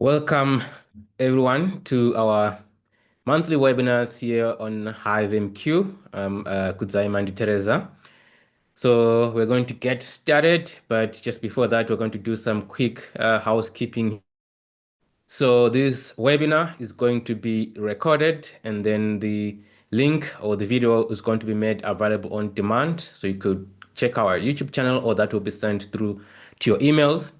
Welcome everyone to our monthly webinars here on HiveMQ. Kudzai Teresa. So we're going to get started, but just before that, we're going to do some quick housekeeping. So this webinar is going to be recorded, and then the link or the video is going to be made available on demand. So you could check our YouTube channel, or that will be sent through to your emails.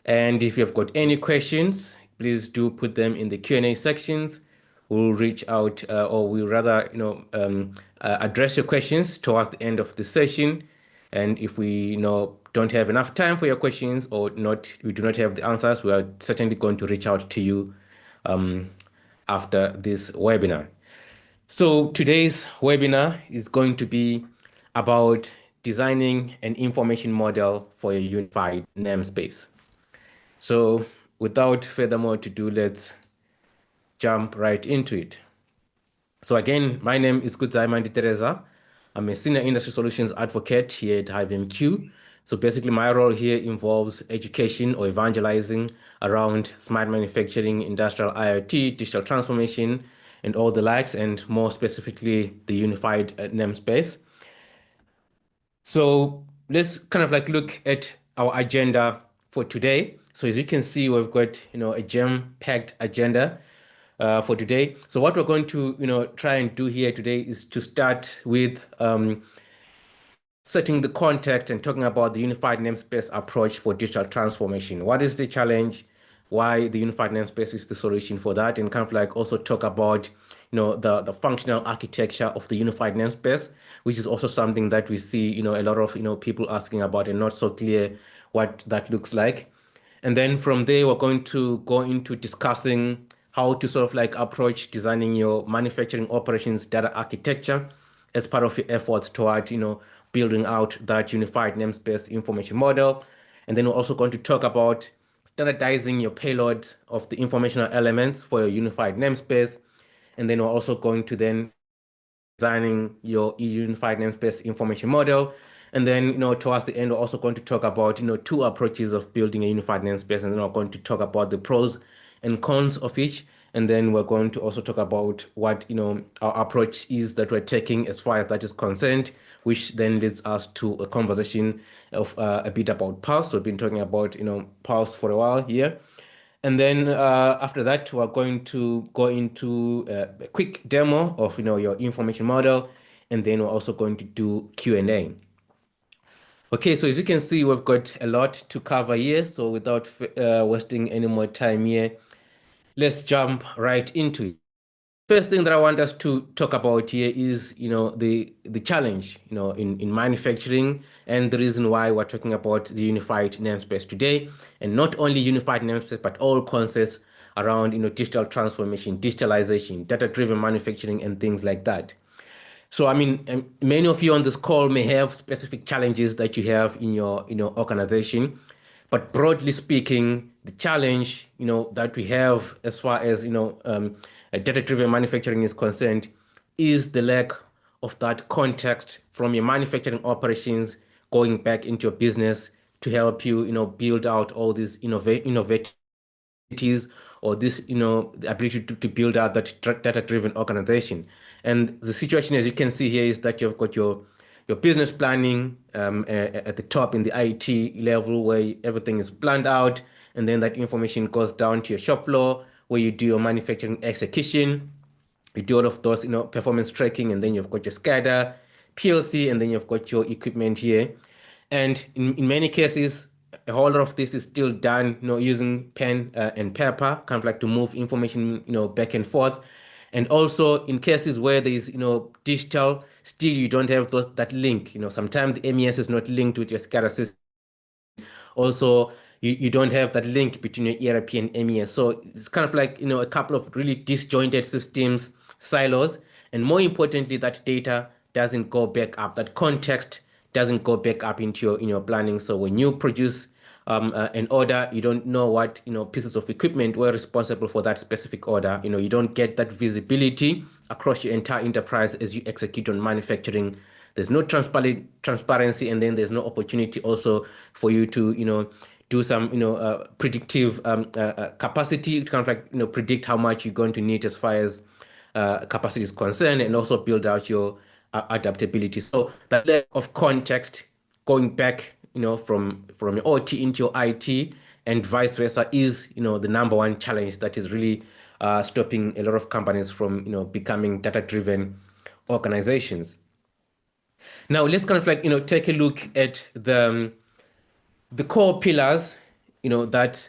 And if you've got any questions, please do put them in the Q&A sections. We'll reach out, or we'll rather, address your questions towards the end of the session. And if we, don't have enough time for your questions, or we do not have the answers, we are certainly going to reach out to you after this webinar. So today's webinar is going to be about designing an information model for a unified namespace. So without further more to do, let's jump right into it. So again, my name is Kudzai Teresa. I'm a senior industry solutions advocate here at HiveMQ. So basically my role here involves education or evangelizing around smart manufacturing, industrial IoT, digital transformation, and all the likes, and more specifically, the unified namespace. So let's kind of like look at our agenda for today. So as you can see, we've got, a jam-packed agenda for today. So what we're going to, try and do here today is to start with setting the context and talking about the unified namespace approach for digital transformation. What is the challenge? Why the unified namespace is the solution for that? And kind of like also talk about, the functional architecture of the unified namespace, which is also something that we see, a lot of, people asking about and not so clear what that looks like. And then from there, we're going to go into discussing how to sort of like approach designing your manufacturing operations data architecture as part of your efforts toward, building out that unified namespace information model. And then we're also going to talk about standardizing your payload of the informational elements for your unified namespace. And then we're also going to then designing your unified namespace information model. And then, towards the end, we're also going to talk about, two approaches of building a unified namespace. And then we're going to talk about the pros and cons of each. And then we're going to also talk about what, our approach is that we're taking as far as that is concerned, which then leads us to a conversation of a bit about Pulse. We've been talking about, Pulse for a while here. And then after that, we're going to go into a quick demo of, your information model. And then we're also going to do Q&A. Okay, so as you can see, we've got a lot to cover here. So without wasting any more time here, let's jump right into it. First thing that I want us to talk about here is, the challenge, in manufacturing, and the reason why we're talking about the unified namespace today, and not only unified namespace, but all concepts around, digital transformation, digitalization, data-driven manufacturing, and things like that. So, I mean, many of you on this call may have specific challenges that you have in your, organization, but broadly speaking, the challenge, that we have as far as, data-driven manufacturing is concerned is the lack of that context from your manufacturing operations going back into your business to help you, build out all these innovative or this, the ability to build out that data-driven organization. And the situation, as you can see here, is that you've got your business planning at the top in the IT level where everything is planned out, and then that information goes down to your shop floor where you do your manufacturing execution. You do all of those, performance tracking, and then you've got your SCADA, PLC, and then you've got your equipment here. And in many cases, a whole lot of this is still done, using pen and paper, kind of like to move information, back and forth. And also in cases where there is, digital, still you don't have that link. Sometimes the MES is not linked with your SCADA system. Also, you don't have that link between your ERP and MES. So it's kind of like, a couple of really disjointed systems, silos, and more importantly, that data doesn't go back up. That context doesn't go back up into your in your planning. So when you produce an order, you don't know what pieces of equipment were responsible for that specific order. You don't get that visibility across your entire enterprise as you execute on manufacturing. There's no transparency, and then there's no opportunity also for you to do some, predictive capacity to kind of like, predict how much you're going to need as far as capacity is concerned, and also build out your adaptability. So that level of context going back, from your OT into your IT and vice versa is, the number one challenge that is really stopping a lot of companies from, becoming data-driven organizations. Now let's kind of like, take a look at the core pillars, that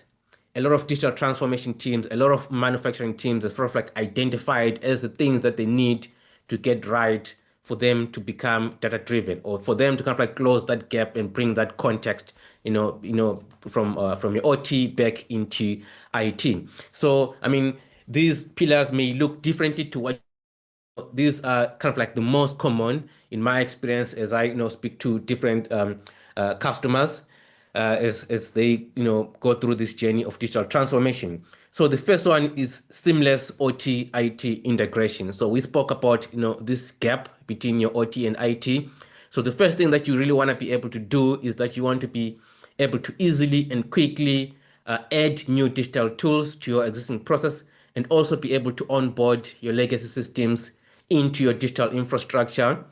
a lot of digital transformation teams, a lot of manufacturing teams are sort of like identified as the things that they need to get right for them to become data driven, or for them to kind of like close that gap and bring that context, from your OT back into IT. So, I mean, these pillars may look differently to what these are kind of like the most common in my experience as I speak to different customers as they go through this journey of digital transformation. So the first one is seamless OT IT integration. So we spoke about this gap between your OT and IT. So the first thing that you really want to be able to do is that you want to be able to easily and quickly add new digital tools to your existing process, and also be able to onboard your legacy systems into your digital infrastructure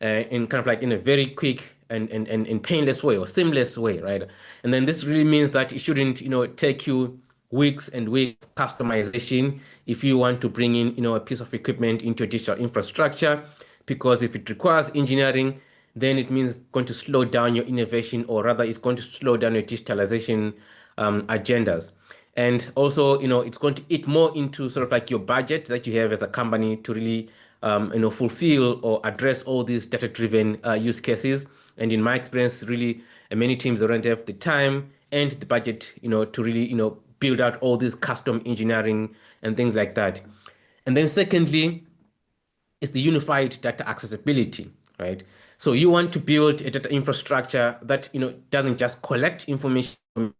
in kind of like in a very quick and painless way, or seamless way, right? And then this really means that it shouldn't, take you weeks and weeks of customization if you want to bring in, a piece of equipment into your digital infrastructure, because if it requires engineering, then it means it's going to slow down your innovation, or rather it's going to slow down your digitalization agendas. And also, it's going to eat more into sort of like your budget that you have as a company to really, fulfill or address all these data-driven use cases. And in my experience, really, many teams don't have the time and the budget, to really, build out all this custom engineering and things like that. And then secondly, is the unified data accessibility, right? So you want to build a data infrastructure that doesn't just collect information from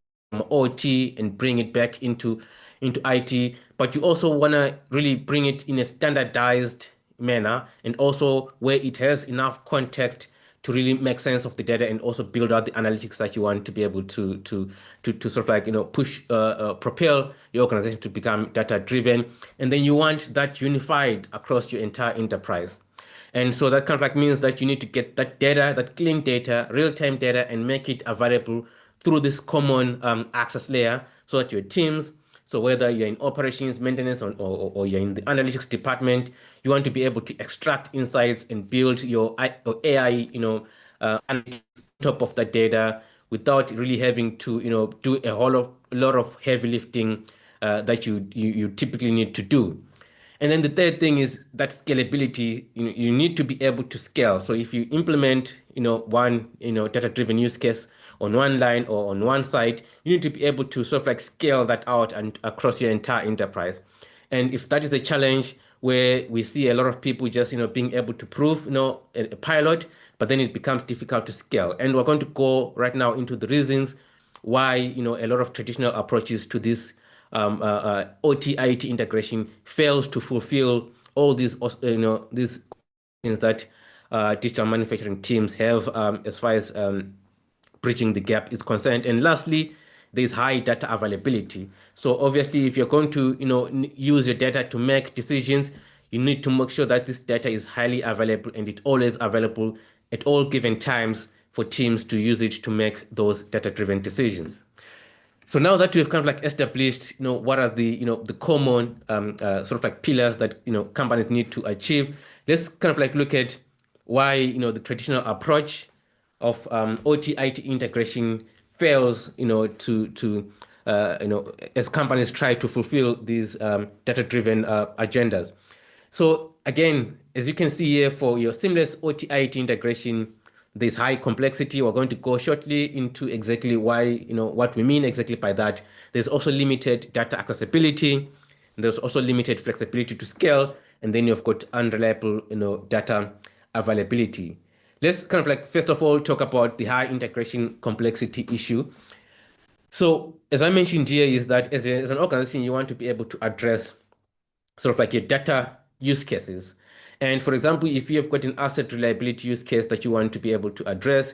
OT and bring it back into IT, but you also want to really bring it in a standardized manner, and also where it has enough context to really make sense of the data, and also build out the analytics that you want to be able to sort of like push propel your organization to become data driven. And then you want that unified across your entire enterprise. And so that kind of like means that you need to get that data, that clean data, real-time data, and make it available through this common access layer, so that your teams, so whether you're in operations, maintenance, or you're in the analytics department, you want to be able to extract insights and build your AI, analytics on top of that data, without really having to, do a lot of heavy lifting that you typically need to do. And then the third thing is that scalability. You need to be able to scale. So if you implement, one, data-driven use case on one line or on one site, you need to be able to sort of like scale that out and across your entire enterprise. And if that is a challenge where we see a lot of people just, being able to prove, a pilot, but then it becomes difficult to scale. And we're going to go right now into the reasons why, a lot of traditional approaches to this OT-IT integration fails to fulfill all these, these things that digital manufacturing teams have, as far as bridging the gap is concerned. And lastly, there's high data availability. So obviously, if you're going to, use your data to make decisions, you need to make sure that this data is highly available, and it's always available at all given times for teams to use it to make those data-driven decisions. So now that we've kind of like established, what are the, the common sort of like pillars that, companies need to achieve, let's kind of like look at why, the traditional approach of OT-IT integration fails, as companies try to fulfill these data-driven agendas. So again, as you can see here, for your seamless OT-IT integration, there's high complexity. We're going to go shortly into exactly why, what we mean exactly by that. There's also limited data accessibility. There's also limited flexibility to scale. And then you've got unreliable, data availability. Let's kind of like, first of all, talk about the high integration complexity issue. So as I mentioned here, is that as an organization, you want to be able to address sort of like your data use cases. And for example, if you have got an asset reliability use case that you want to be able to address,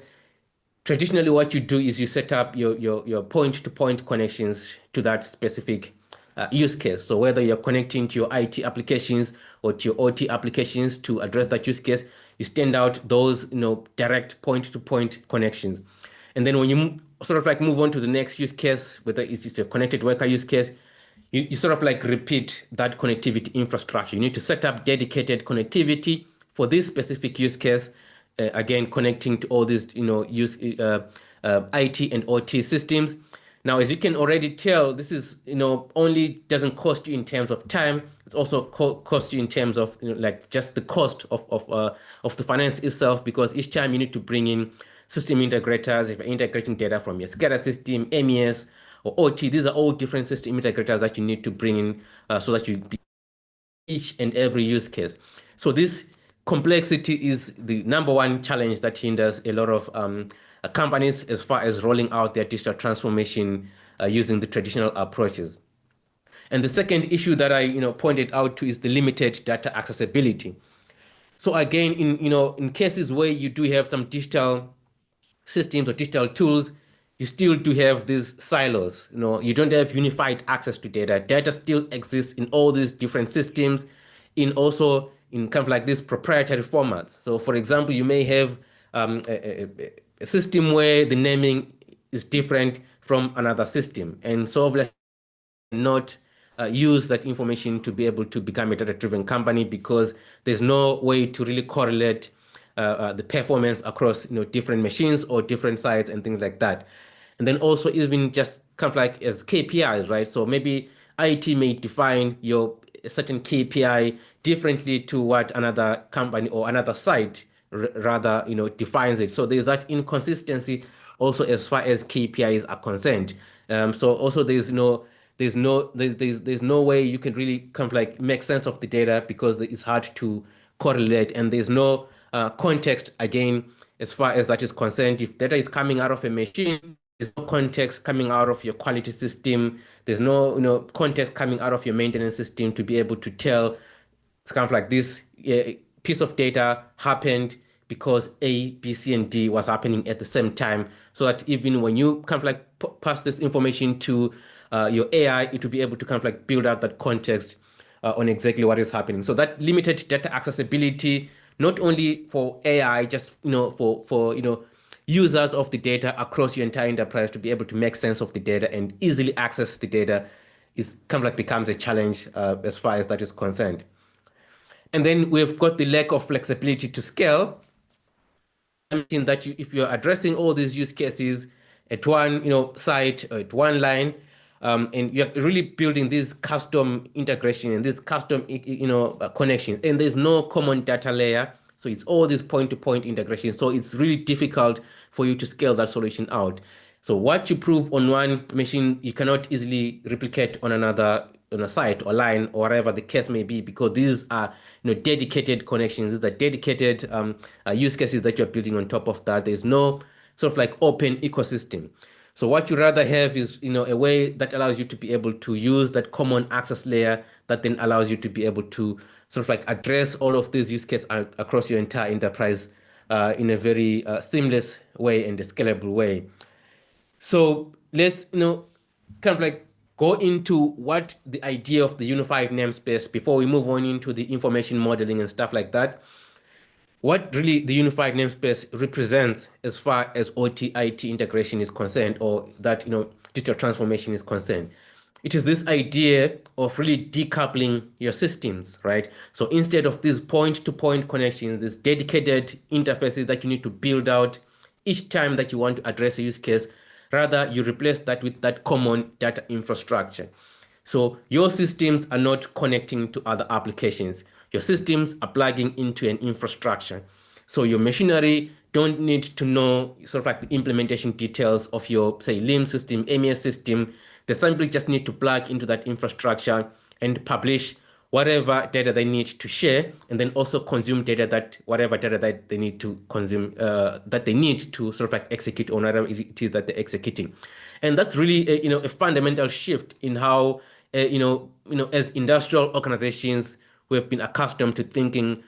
traditionally what you do is you set up your point-to-point connections to that specific use case. So whether you're connecting to your IT applications or to your OT applications to address that use case, you stand out those direct point-to-point connections. And then when you sort of like move on to the next use case, whether it's a connected worker use case, you sort of like repeat that connectivity infrastructure. You need to set up dedicated connectivity for this specific use case. Again, connecting to all these, IT and OT systems. Now, as you can already tell, this is, only doesn't cost you in terms of time. It's also cost you in terms of, like just the cost of the finance itself, because each time you need to bring in system integrators, if you're integrating data from your SCADA system, MES, or OT, these are all different system integrators that you need to bring in so that you each and every use case. So this complexity is the number one challenge that hinders a lot of companies as far as rolling out their digital transformation using the traditional approaches. And the second issue that I pointed out to is the limited data accessibility. So again, in cases where you do have some digital systems or digital tools, you still do have these silos. You don't have unified access to data. Data still exists in all these different systems, in kind of like these proprietary formats. So, for example, you may have a system where the naming is different from another system, and so not use that information to be able to become a data-driven company, because there's no way to really correlate the performance across different machines or different sites and things like that. And then also even just kind of like as KPIs, right? So maybe IT may define your a certain KPI differently to what another company or another site rather defines it. So there's that inconsistency also as far as KPIs are concerned. So also there's no way you can really kind of like make sense of the data, because it's hard to correlate, and there's no context again as far as that is concerned. If data is coming out of a machine, there's no context coming out of your quality system. There's no context coming out of your maintenance system to be able to tell it's kind of like this piece of data happened because A, B, C, and D was happening at the same time. So that even when you kind of like pass this information to your AI, it will be able to kind of like build out that context on exactly what is happening. So that limited data accessibility, not only for AI, just for users of the data across your entire enterprise to be able to make sense of the data and easily access the data, is kind of like becomes a challenge as far as that is concerned. And then we've got the lack of flexibility to scale. I mean that if you're addressing all these use cases at one site or at one line, and you're really building this custom integration and this custom connections, and there's no common data layer, so it's all this point-to-point integration. So it's really difficult for you to scale that solution out. So what you prove on one machine, you cannot easily replicate on another, on a site or line or whatever the case may be, because these are dedicated connections. These are dedicated use cases that you're building on top of that. There's no sort of like open ecosystem. So what you rather have is a way that allows you to be able to use that common access layer that then allows you to be able to sort of like address all of these use cases across your entire enterprise in a very seamless way and a scalable way. So let's, kind of like go into what the idea of the unified namespace before we move on into the information modeling and stuff like that. What really the unified namespace represents as far as OT/IT integration is concerned, or that, digital transformation is concerned. It is this idea of really decoupling your systems, right? So instead of these point-to-point connections, these dedicated interfaces that you need to build out each time that you want to address a use case, rather you replace that with that common data infrastructure. So your systems are not connecting to other applications. Your systems are plugging into an infrastructure. So your machinery don't need to know sort of like the implementation details of your, say, LIM system, MES system. They simply just need to plug into that infrastructure and publish whatever data they need to share, and then also consume data that whatever data that they need to consume, that they need to sort of like execute on whatever it is that they're executing. And that's really a fundamental shift in how as industrial organizations we have been accustomed to thinking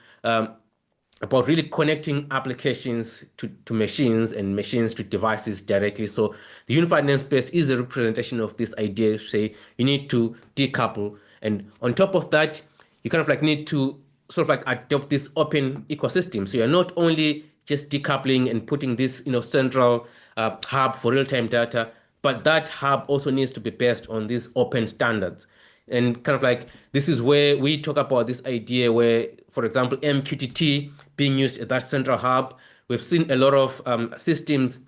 about really connecting applications to machines and machines to devices directly. So the unified namespace is a representation of this idea. Say you need to decouple, and on top of that, you kind of like need to sort of like adopt this open ecosystem. So you're not only just decoupling and putting this central hub for real-time data, but that hub also needs to be based on these open standards. And kind of like this is where we talk about this idea where, for example, MQTT being used at that central hub. We've seen a lot of systems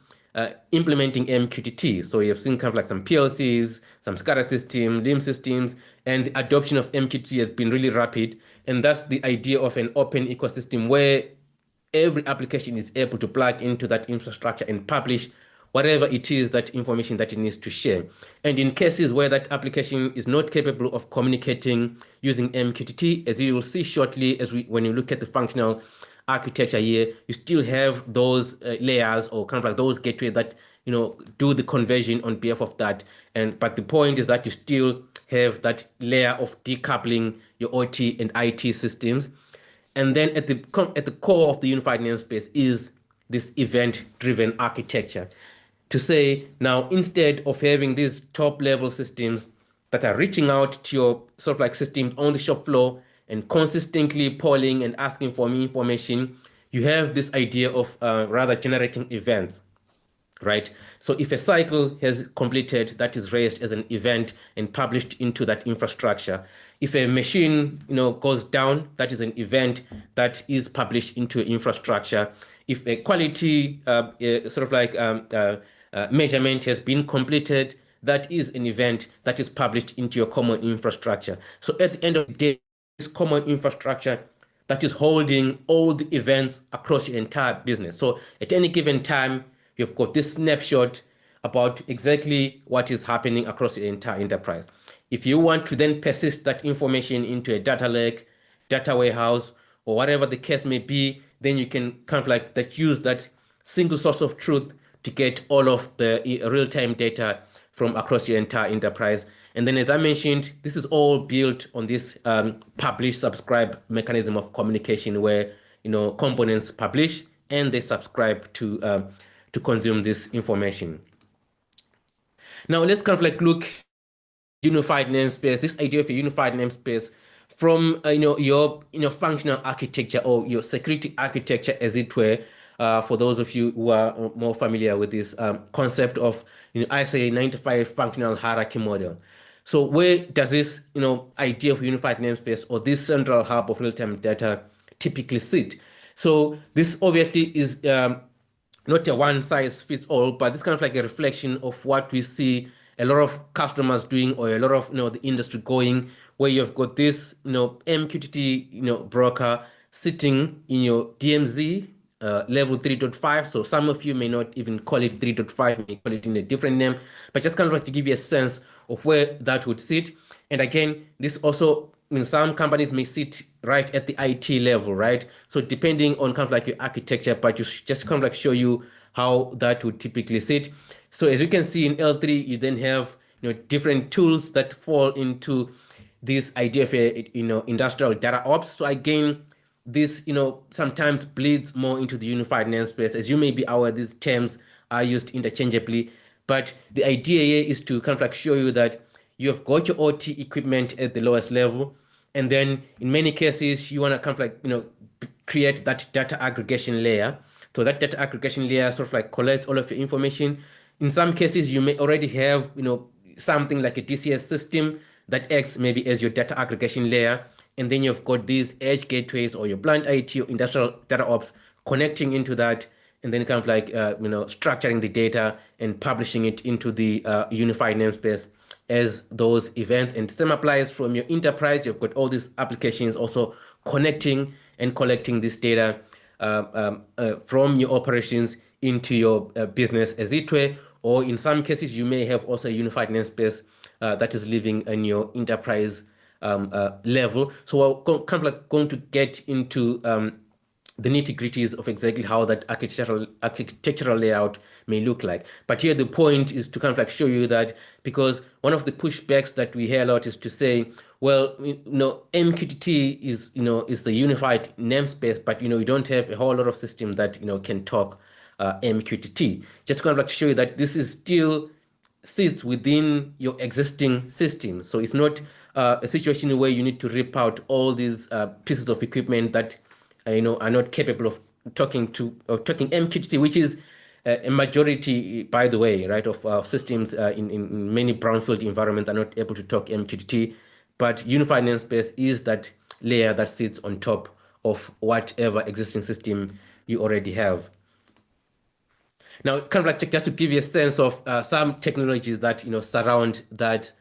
implementing MQTT. So you've seen kind of like some PLCs, some SCADA systems, LIM systems, and the adoption of MQTT has been really rapid. And that's the idea of an open ecosystem where every application is able to plug into that infrastructure and publish whatever it is, that information that it needs to share. And in cases where that application is not capable of communicating using MQTT, as you will see shortly, when you look at the functional architecture here, you still have those layers, or kind of like those gateways that do the conversion on behalf of that. But the point is that you still have that layer of decoupling your OT and IT systems. And then at the core of the unified namespace is this event-driven architecture. To say now, instead of having these top-level systems that are reaching out to your sort of like systems on the shop floor and consistently polling and asking for me information, you have this idea of rather generating events, right? So if a cycle has completed, that is raised as an event and published into that infrastructure. If a machine, goes down, that is an event that is published into infrastructure. If a quality sort of like measurement has been completed, that is an event that is published into your common infrastructure. So at the end of the day, this common infrastructure that is holding all the events across your entire business. So at any given time, you've got this snapshot about exactly what is happening across your entire enterprise. If you want to then persist that information into a data lake, data warehouse, or whatever the case may be, then you can kind of like that use that single source of truth to get all of the real-time data from across your entire enterprise. And then, as I mentioned, this is all built on this publish subscribe mechanism of communication where components publish and they subscribe to consume this information. Now let's kind of like look unified namespace, this idea of a unified namespace from your functional architecture or your security architecture, as it were. For those of you who are more familiar with this concept of ISA 95 functional hierarchy model. So where does this idea of unified namespace or this central hub of real-time data typically sit? So this obviously is not a one size fits all, but it's kind of like a reflection of what we see a lot of customers doing, or a lot of the industry going, where you've got this MQTT broker sitting in your DMZ level 3.5. So some of you may not even call it 3.5, may call it in a different name, but just kind of like to give you a sense of where that would sit. And again, this also some companies may sit right at the IT level, right? So depending on kind of like your architecture, but just kind of like show you how that would typically sit. So as you can see in L3, you then have different tools that fall into this idea of a industrial data ops. So again, this sometimes bleeds more into the unified namespace. As you may be aware, these terms are used interchangeably, but the idea here is to kind of like show you that you have got your OT equipment at the lowest level, and then in many cases you want to kind of like create that data aggregation layer. So that data aggregation layer sort of like collects all of your information. In some cases, you may already have something like a DCS system that acts maybe as your data aggregation layer, and then you've got these edge gateways or your blind IT or industrial data ops connecting into that, and then kind of like structuring the data and publishing it into the unified namespace as those events. And same applies from your enterprise. You've got all these applications also connecting and collecting this data from your operations into your business as it were. Or in some cases, you may have also a unified namespace that is living in your enterprise level. So we're kind of like going to get into the nitty-gritties of exactly how that architectural layout may look like. But here the point is to kind of like show you that, because one of the pushbacks that we hear a lot is to say, well, MQTT is the unified namespace, but you don't have a whole lot of systems that can talk MQTT. Just to kind of like show you that this is still sits within your existing system. So it's not a situation where you need to rip out all these pieces of equipment that are not capable of talking MQTT, which is a majority, by the way, right, of systems in many brownfield environments are not able to talk MQTT. But unified namespace is that layer that sits on top of whatever existing system you already have. Now, kind of like just to give you a sense of some technologies that surround that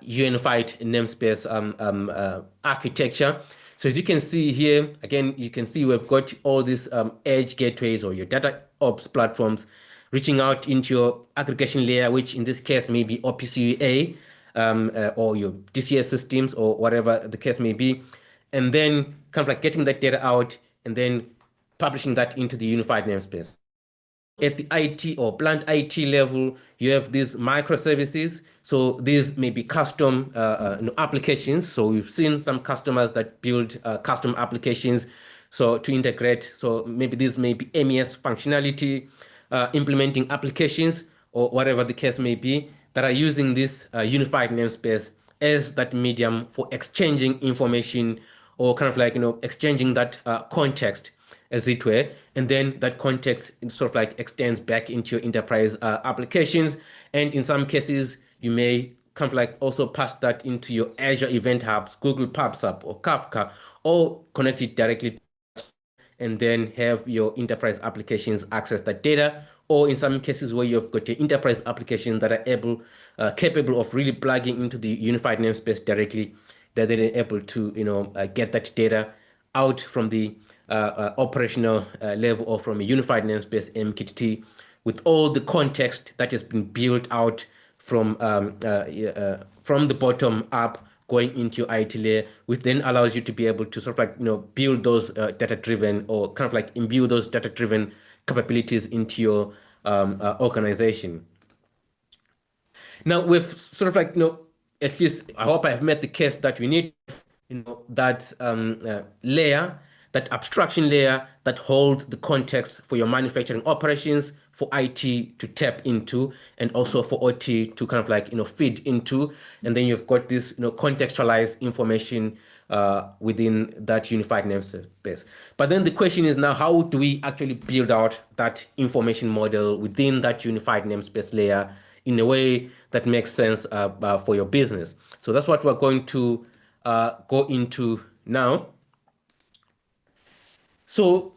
unified namespace architecture. So as you can see here, again, you can see we've got all these edge gateways or your data ops platforms reaching out into your aggregation layer, which in this case may be OPC or your DCS systems or whatever the case may be, and then kind of like getting that data out and then publishing that into the unified namespace. At the IT or plant IT level, you have these microservices. So these may be custom applications. So we've seen some customers that build custom applications so to integrate. So maybe these may be MES functionality, implementing applications or whatever the case may be that are using this unified namespace as that medium for exchanging information or kind of like exchanging that context, as it were, and then that context sort of like extends back into your enterprise applications. And in some cases, you may kind of like also pass that into your Azure Event Hubs, Google PubSub, or Kafka, or connect it directly and then have your enterprise applications access that data. Or in some cases where you've got your enterprise applications that are capable of really plugging into the unified namespace directly, that they're able to get that data out from the operational level or from a unified namespace MQTT with all the context that has been built out from the bottom up going into your IT layer, which then allows you to be able to sort of like build those data-driven or kind of like imbue those data-driven capabilities into your organization. Now we've sort of like at least I hope I've made the case that we need that layer, that abstraction layer that holds the context for your manufacturing operations, for IT to tap into, and also for OT to kind of like feed into. And then you've got this contextualized information within that unified namespace. But then the question is now, how do we actually build out that information model within that unified namespace layer in a way that makes sense for your business? So that's what we're going to go into now. So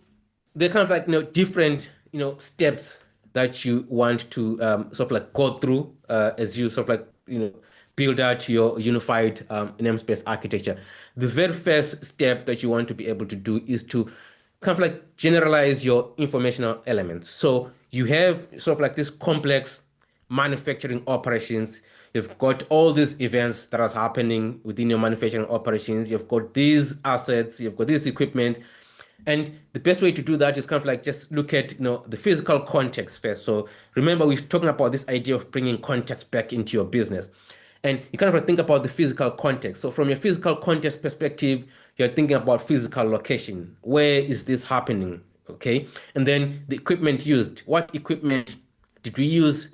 they're kind of like different steps that you want to sort of like go through as you sort of like build out your unified namespace architecture. The very first step that you want to be able to do is to kind of like generalize your informational elements. So you have sort of like this complex manufacturing operations. You've got all these events that are happening within your manufacturing operations. You've got these assets, you've got this equipment. And the best way to do that is kind of like just look at the physical context first. So remember, we're talking about this idea of bringing context back into your business. And you kind of think about the physical context. So from your physical context perspective, you're thinking about physical location. Where is this happening? Okay. And then the equipment used. What equipment did we use,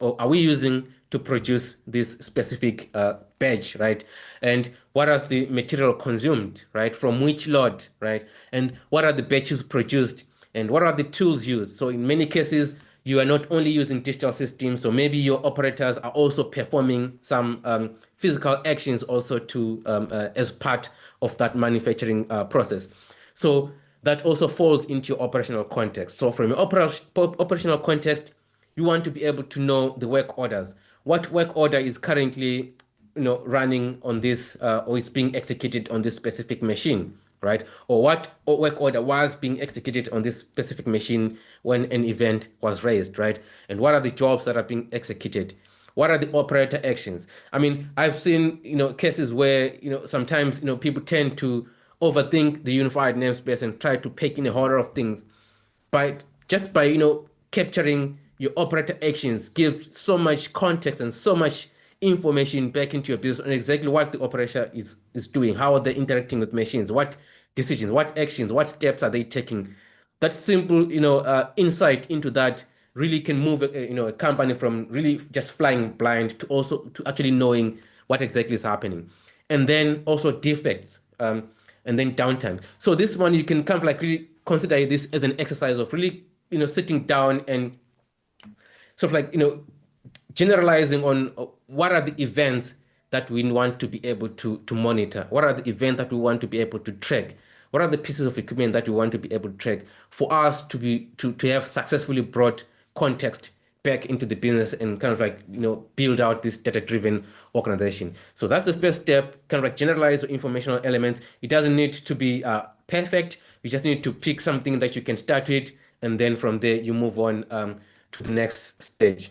or are we using to produce this specific badge, right? And what are the material consumed, right? From which lot, right? And what are the batches produced? And what are the tools used? So in many cases, you are not only using digital systems, so maybe your operators are also performing some physical actions also to as part of that manufacturing process. So that also falls into your operational context. So from your operational context, you want to be able to know the work orders. What work order is currently, running on this or is being executed on this specific machine, right? Or what work order was being executed on this specific machine when an event was raised, right? And what are the jobs that are being executed? What are the operator actions? I mean, I've seen, cases where, sometimes, people tend to overthink the unified namespace and try to pack in a whole lot of things. By just by capturing your operator actions, give so much context and so much information back into your business on exactly what the operator is doing, how are they interacting with machines, what decisions, what actions, what steps are they taking. That simple insight into that really can move a company from really just flying blind to also to actually knowing what exactly is happening. And then also defects, and then downtime. So this one you can kind of like really consider this as an exercise of really sitting down and sort of like generalizing on what are the events that we want to be able to monitor, what are the events that we want to be able to track, what are the pieces of equipment that we want to be able to track for us to have successfully brought context back into the business and kind of like build out this data-driven organization. So that's the first step, kind of like generalize the informational elements. It doesn't need to be perfect. You just need to pick something that you can start with, and then from there you move on to the next stage.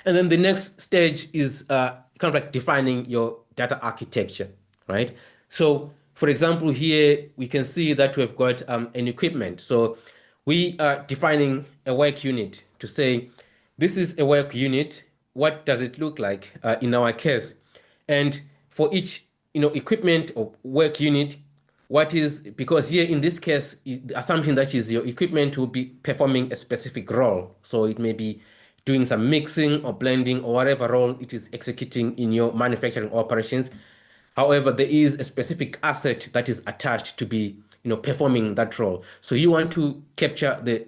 And then the next stage is kind of like defining your data architecture, right? So for example, here we can see that we've got an equipment. So we are defining a work unit to say, this is a work unit. What does it look like in our case? And for each equipment or work unit, what is, because here in this case, the assumption that is your equipment will be performing a specific role. So it may be doing some mixing or blending or whatever role it is executing in your manufacturing operations. However, there is a specific asset that is attached to be performing that role. So you want to capture the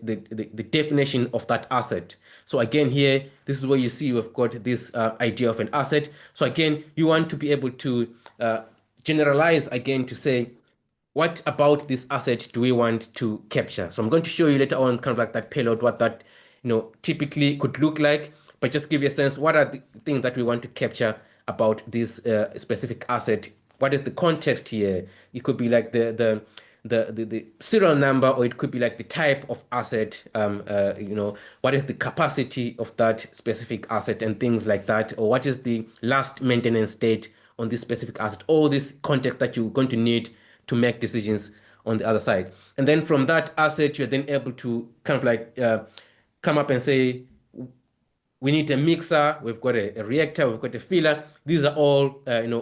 definition of that asset. So again, here, this is where you see we've got this idea of an asset. So again, you want to be able to generalize again to say, what about this asset do we want to capture? So I'm going to show you later on kind of like that payload, what that typically could look like, but just give you a sense, what are the things that we want to capture about this specific asset? What is the context here? It could be like the serial number, or it could be like the type of asset, what is the capacity of that specific asset and things like that, or what is the last maintenance date on this specific asset, all this context that you're going to need to make decisions on the other side. And then from that asset, you're then able to kind of like come up and say, we need a mixer, we've got a reactor, we've got a filler. These are all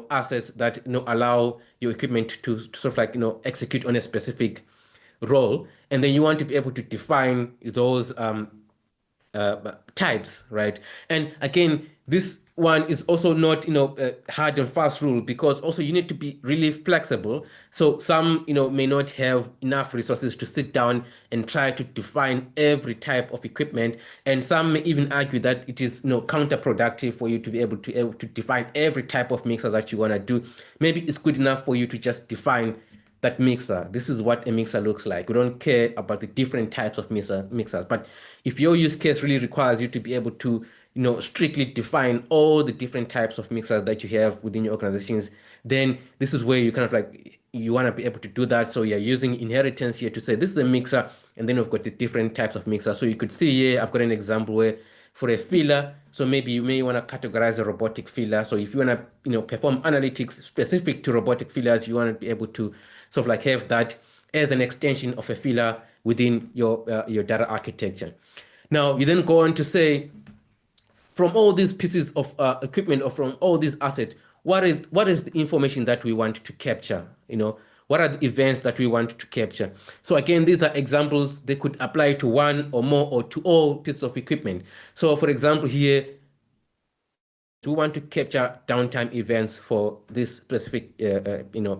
assets that allow your equipment to sort of like execute on a specific role. And then you want to be able to define those types, right? And again, this one is also not hard and fast rule, because also you need to be really flexible. So some may not have enough resources to sit down and try to define every type of equipment, and some may even argue that it is counterproductive for you to be able to define every type of mixer that you want to do. Maybe it's good enough for you to just define that mixer. This is what a mixer looks like. We don't care about the different types of mixers. But if your use case really requires you to be able to, strictly define all the different types of mixers that you have within your organizations, then this is where you kind of like, you want to be able to do that. So you're using inheritance here to say, this is a mixer, and then we've got the different types of mixers. So you could see here, I've got an example where for a filler, so maybe you may want to categorize a robotic filler. So if you want to, perform analytics specific to robotic fillers, you want to be able to sort of like have that as an extension of a filler within your data architecture. Now, you then go on to say, from all these pieces of equipment or from all these assets, what is the information that we want to capture? What are the events that we want to capture? So again, these are examples. They could apply to one or more or to all pieces of equipment. So for example, here, we want to capture downtime events for this specific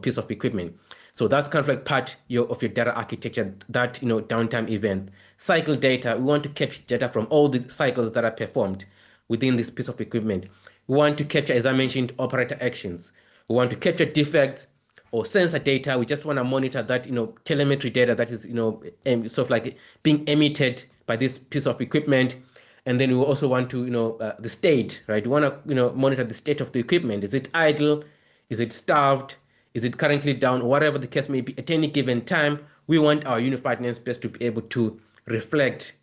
piece of equipment. So that's kind of like part of your data architecture, that downtime event. Cycle data, we want to capture data from all the cycles that are performed within this piece of equipment. We want to capture, as I mentioned, operator actions. We want to capture defects or sensor data. We just want to monitor that telemetry data that is sort of like being emitted by this piece of equipment. And then we also want to the state, right? We want to monitor the state of the equipment. Is it idle? Is it starved? Is it currently down? Whatever the case may be, at any given time, we want our unified namespace to be able to reflect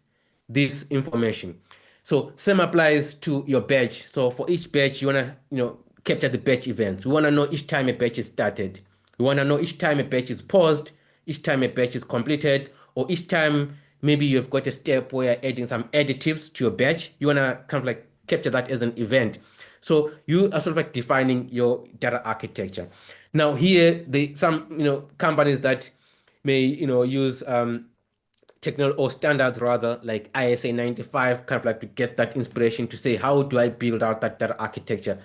this information. So same applies to your batch. So for each batch, you want to capture the batch events. We want to know each time a batch is started. You want to know each time a batch is paused, each time a batch is completed, or each time maybe you've got a step where you're adding some additives to your batch. You want to kind of like capture that as an event. So you are sort of like defining your data architecture. Now here, some companies that may use technology or standards rather like ISA 95 kind of like to get that inspiration to say how do I build out that data architecture.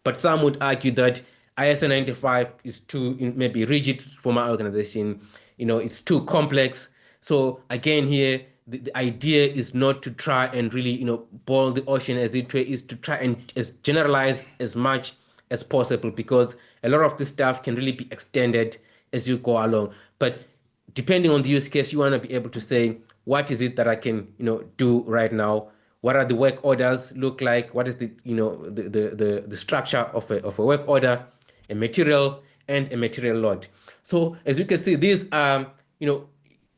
But some would argue that ISA 95 is too maybe rigid for my organization. It's too complex. So again here, the idea is not to try and really boil the ocean as it were, is to try and generalize as much as possible, because a lot of this stuff can really be extended as you go along. But depending on the use case, you want to be able to say, what is it that I can, do right now? What are the work orders look like? What is the structure of a work order, a material, and a material load? So as you can see, these are,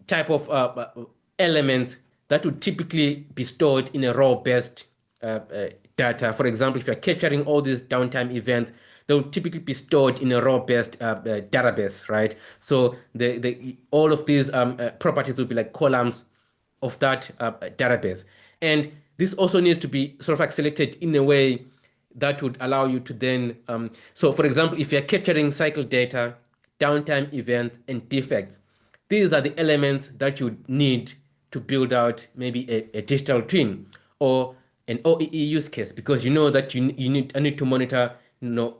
type of elements that would typically be stored in a raw-based data. For example, if you're capturing all these downtime events, they will typically be stored in a raw-based database, right? So all of these properties will be like columns of that database. And this also needs to be sort of like selected in a way that would allow you to then, so for example, if you're capturing cycle data, downtime events, and defects, these are the elements that you need to build out maybe a digital twin or an OEE use case, because you know that I need to monitor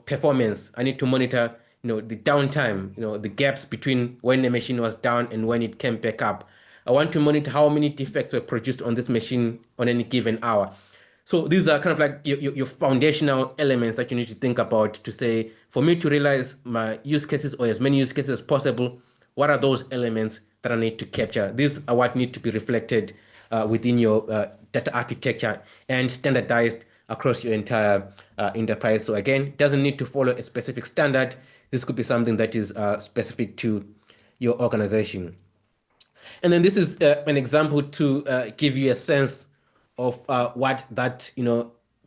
performance. I need to monitor the downtime, the gaps between when the machine was down and when it came back up. I want to monitor how many defects were produced on this machine on any given hour. So these are kind of like your foundational elements that you need to think about to say, for me to realize my use cases or as many use cases as possible, what are those elements that I need to capture? These are what need to be reflected within your data architecture and standardized across your entire enterprise. So again, it doesn't need to follow a specific standard. This could be something that is specific to your organization. And then this is an example to give you a sense of what that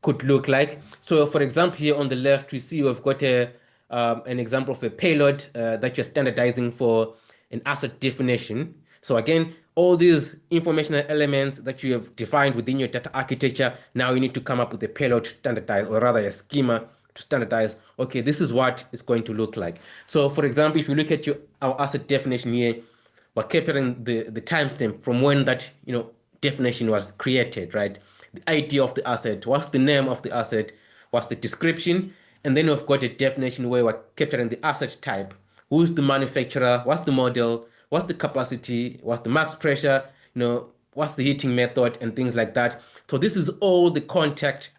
could look like. So for example, here on the left, we see we've got an example of a payload that you're standardizing for an asset definition. So again, all these informational elements that you have defined within your data architecture, now you need to come up with a payload to standardize, or rather a schema to standardize. Okay, this is what it's going to look like. So for example, if you look at our asset definition here, we're capturing the timestamp from when that definition was created, right? The ID of the asset, what's the name of the asset, what's the description, and then we've got a definition where we're capturing the asset type, who's the manufacturer, what's the model, what's the capacity, what's the max pressure, what's the heating method, and things like that. So this is all the context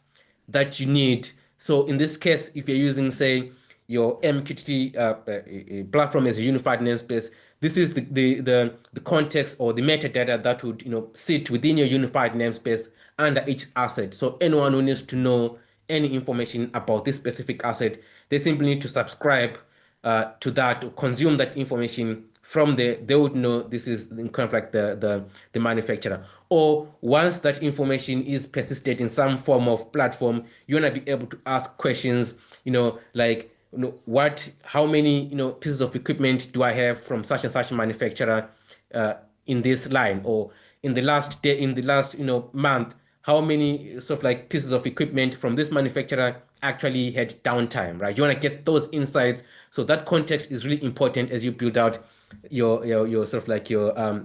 that you need. So in this case, if you're using, say, your MQTT platform as a unified namespace, this is the context or the metadata that would sit within your unified namespace under each asset. So anyone who needs to know any information about this specific asset, they simply need to subscribe to that, to consume that information. From there, they would know this is kind of like the manufacturer. Or once that information is persisted in some form of platform, you want to be able to ask questions, like how many pieces of equipment do I have from such and such manufacturer in this line, or in the last day, in the last month, how many sort of like pieces of equipment from this manufacturer actually had downtime, right? You want to get those insights. So that context is really important as you build out your sort of like your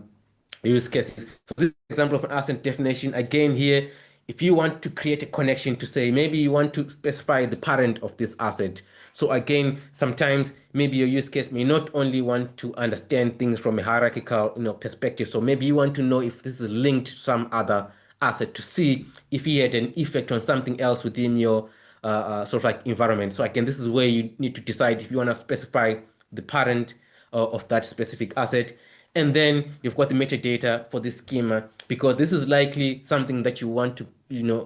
use cases. So this example of an asset definition, again here, if you want to create a connection to say, maybe you want to specify the parent of this asset. So again, sometimes maybe your use case may not only want to understand things from a hierarchical perspective. So maybe you want to know if this is linked to some other asset to see if it had an effect on something else within your sort of like environment. So again, this is where you need to decide if you want to specify the parent of that specific asset. And then you've got the metadata for this schema, because this is likely something that you want to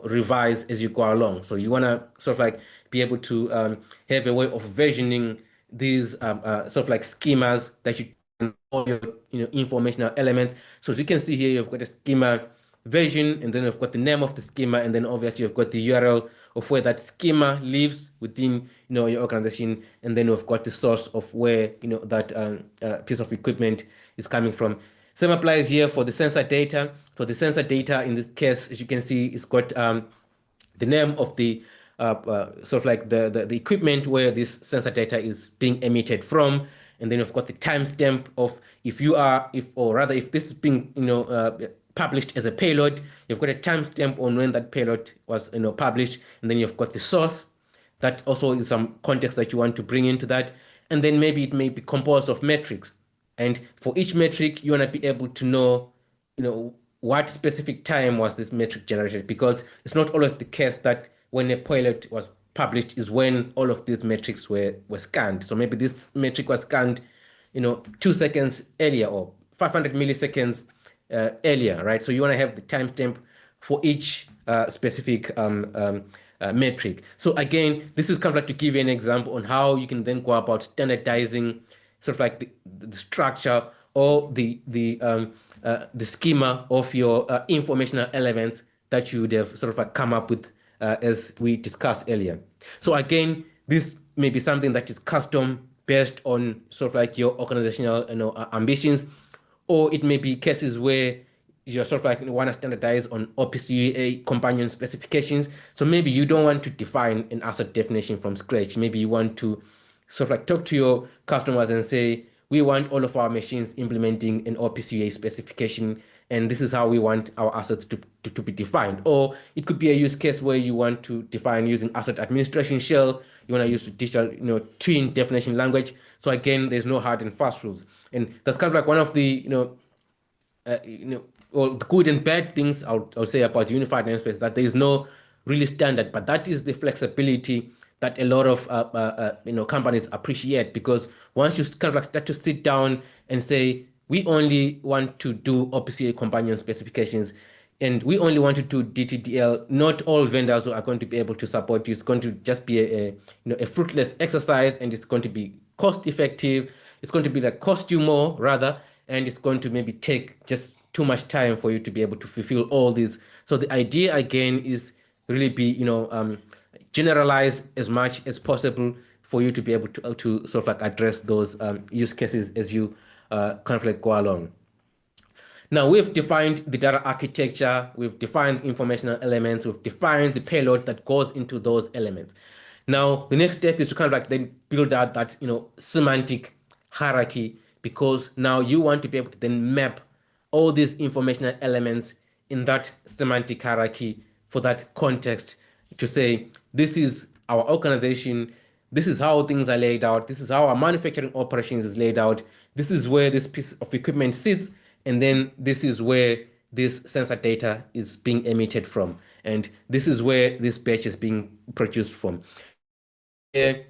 revise as you go along. So you want to sort of like be able to have a way of versioning these sort of like schemas that you all your informational elements. So as you can see here, you've got a schema version, and then we've got the name of the schema, and then obviously you've got the URL of where that schema lives within your organization, and then we've got the source of where that piece of equipment is coming from. Same applies here for the sensor data. So the sensor data in this case, as you can see, it's got the name of the sort of like the equipment where this sensor data is being emitted from, and then you've got the timestamp of if this is being published as a payload, you've got a timestamp on when that payload was published, and then you've got the source. That also is some context that you want to bring into that, and then maybe it may be composed of metrics, and for each metric you want to be able to know what specific time was this metric generated, because it's not always the case that when a payload was published is when all of these metrics were scanned. So maybe this metric was scanned 2 seconds earlier or 500 milliseconds earlier, right? So you want to have the timestamp for each specific metric. So again, this is kind of like to give you an example on how you can then go about standardizing sort of like the structure or the schema of your informational elements that you would have sort of like come up with as we discussed earlier. So again, this may be something that is custom based on sort of like your organizational ambitions, or it may be cases where you sort of like want to standardize on OPC companion specifications. So maybe you don't want to define an asset definition from scratch. Maybe you want to sort of like talk to your customers and say, we want all of our machines implementing an OPC specification, and this is how we want our assets to be defined. Or it could be a use case where you want to define using asset administration shell. You want to use the digital twin definition language. So again, there's no hard and fast rules, and that's kind of like one of the well, the good and bad things I'll say about unified namespace, that there is no really standard, but that is the flexibility that a lot of companies appreciate, because once you kind of like start to sit down and say, we only want to do OPC companion specifications, and we only want to do DTDL, not all vendors are going to be able to support you. It's going to just be a fruitless exercise, and it's going to be cost effective. It's going to be like cost you more rather, and it's going to maybe take just too much time for you to be able to fulfill all these. So the idea again is really be generalize as much as possible for you to be able to sort of like address those use cases as you kind of like go along. Now we've defined the data architecture, we've defined informational elements, we've defined the payload that goes into those elements. Now the next step is to kind of like then build out that semantic hierarchy, because now you want to be able to then map all these informational elements in that semantic hierarchy for that context, to say, this is our organization, this is how things are laid out, this is how our manufacturing operations is laid out, this is where this piece of equipment sits, and then this is where this sensor data is being emitted from, and this is where this batch is being produced from. The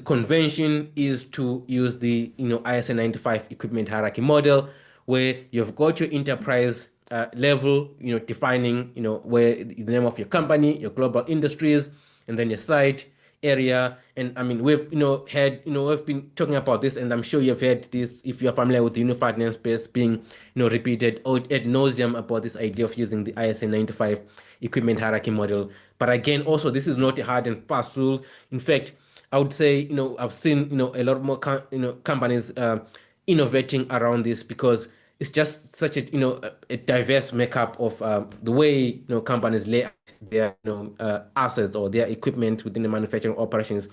convention is to use the ISA 95 equipment hierarchy model, where you've got your enterprise level, defining where the name of your company, your global industries, and then your site area. And I mean, we've we've been talking about this, and I'm sure you've heard this if you're familiar with the unified namespace being repeated ad nauseum about this idea of using the ISA 95 equipment hierarchy model. But again, also this is not a hard and fast rule. In fact, I would say I've seen a lot more companies innovating around this, because it's just such a diverse makeup of the way companies lay out their assets or their equipment within the manufacturing operations.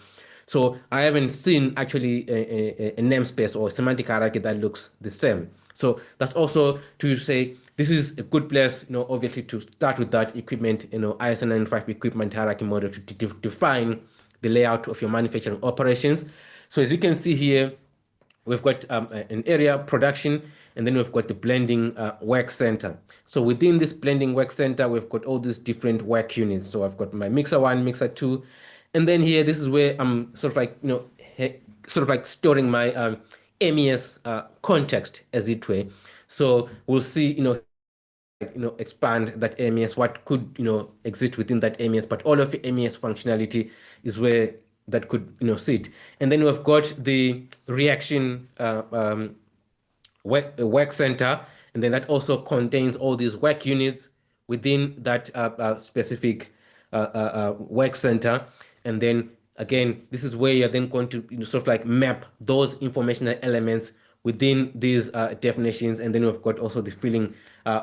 So I haven't seen actually a namespace or a semantic hierarchy that looks the same. So that's also to say this is a good place, obviously, to start with that equipment, ISO 95 equipment hierarchy model to define the layout of your manufacturing operations. So as you can see here, we've got an area production, and then we've got the blending work center. So within this blending work center, we've got all these different work units. So I've got my mixer 1, mixer 2, and then here, this is where I'm sort of like, sort of like storing my MES context, as it were. So we'll see, expand that MES, what could, exist within that MES, but all of the MES functionality is where that could, sit. And then we've got the reaction work center, and then that also contains all these work units, within that specific work center. And then again, this is where you're then going to sort of like map those informational elements within these definitions. And then we've got also the filling